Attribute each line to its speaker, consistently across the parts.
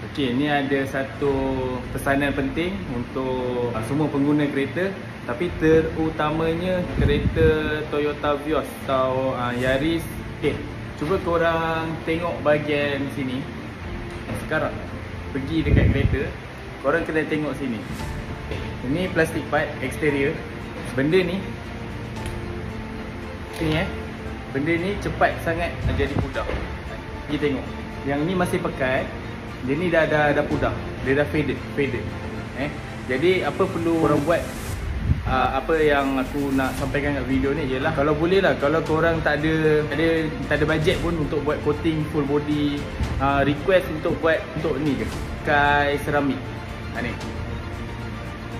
Speaker 1: Okey, ni ada satu pesanan penting untuk semua pengguna kereta, tapi terutamanya kereta Toyota Vios atau Yaris. Okey, cuba korang tengok bahagian sini. Sekarang pergi dekat kereta, korang kena tengok sini. Ini plastik part exterior. Benda ni benda ni cepat sangat jadi pudar. Pergi tengok. Yang ni masih pekat. Dia ni dah pudar. Dia dah faded. Jadi apa perlu korang buat, apa yang aku nak sampaikan kat video ni ialah, kalau boleh lah, kalau korang tak ada bajet pun untuk buat coating full body, request untuk buat untuk ni je, pakai seramik. Ni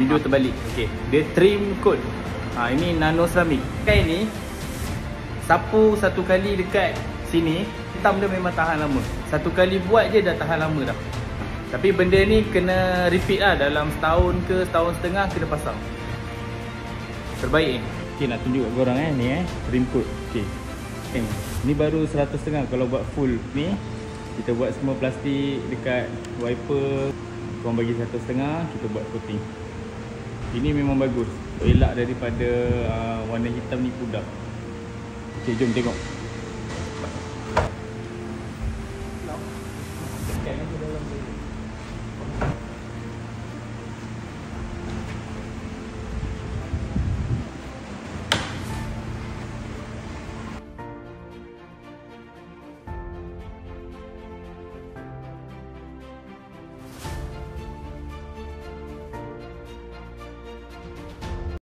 Speaker 1: video terbalik. Okey, dia trim coat. Ini nano seramik. Pakai ni sapu satu kali dekat sini, hitam dia memang tahan lama. Satu kali buat je dah tahan lama dah. Tapi benda ni kena repeat lah, dalam setahun ke setahun setengah kena pasang. Terbaik ni. Okey, nak tunjuk kat korang ni trim coat. Okey. Ni baru 100.5 kalau buat full ni. Kita buat semua plastik dekat wiper, korang bagi 1.5, kita buat coating. Ini memang bagus. Elak daripada warna hitam ni pudar. Okey, jom tengok.